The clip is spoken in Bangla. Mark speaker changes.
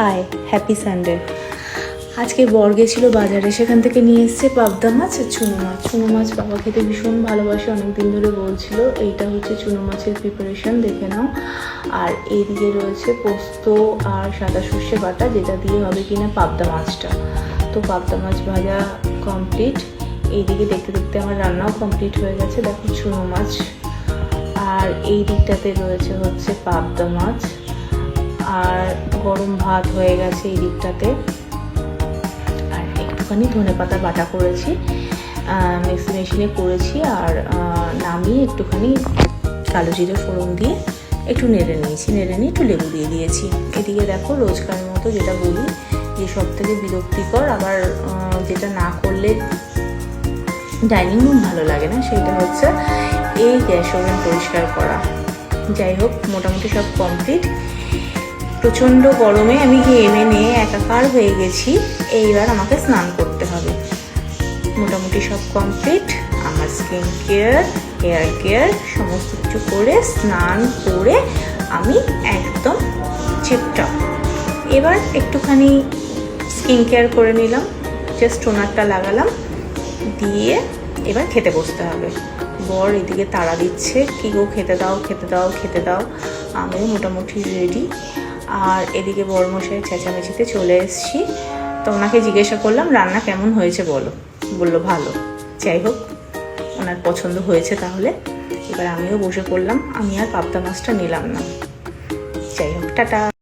Speaker 1: High, happy Sunday. আজকে বর গেছিলো বাজারে, সেখান থেকে নিয়ে এসছে পাবদা মাছ আর চুনো মাছ। চুনো মাছ বাবা খেতে ভীষণ ভালোবাসে, অনেকদিন ধরে বলছিল। এইটা হচ্ছে চুনো মাছের প্রিপারেশন, দেখে নাও। আর এইদিকে রয়েছে পোস্ত আর সাদা সর্ষে বাটা, যেটা দিয়ে হবে কিনা পাবদা মাছটা। তো পাবদা মাছ ভাজা কমপ্লিট। এইদিকে দেখতে দেখতে আমার রান্নাও কমপ্লিট হয়ে গেছে। দেখো চুনো মাছ, আর এই দিকটাতে রয়েছে হচ্ছে পাবদা মাছ, আর গরম ভাত হয়ে গেছে এই দিকটাতে। আর একটুখানি ধনেপাতা বাটা করেছি, মিক্সি মেশিনে করেছি, আর নামিয়ে একটুখানি কালো জিরে ফোড়ন দিয়ে একটু নেড়ে নিয়েছি। নেড়ে নিয়ে একটু লেবু দিয়ে দিয়েছি। এদিকে দেখো রোজকার মতো যেটা বলি, যে সব থেকে বিরক্তিকর, আবার যেটা না করলে ডাইনিং রুম ভালো লাগে না, সেটা হচ্ছে এই গ্যাস ওভেন পরিষ্কার করা। যাই হোক, মোটামুটি সব কমপ্লিট। প্রচণ্ড গরমে আমি ঘেমে নিয়ে একাকার হয়ে গেছি। এইবার আমাকে স্নান করতে হবে। মোটামুটি সব কমপ্লিট। আমার স্কিন কেয়ার, হেয়ার কেয়ার সমস্ত কিছু করে স্নান করে আমি একদম চিপটপ। এবার একটুখানি স্কিন কেয়ার করে নিলাম, জাস্ট টোনারটা লাগালাম, দিয়ে এবার খেতে বসতে হবে। বর এদিকে তাড়া দিচ্ছে, কি গো খেতে দাও খেতে দাও খেতে দাও। আমিও মোটামুটি রেডি। আর এদিকে বড়মশাই চেঁচামেচিতে চলে এসেছি। তো ওনাকে জিজ্ঞাসা করলাম রান্না কেমন হয়েছে বলো। বললো ভালো। যাই হোক, ওনার পছন্দ হয়েছে তাহলে। এবার আমিও বসে পড়লাম। আমি আর পাবদা মাছটা নিলাম না। যাই হোক, টাটা।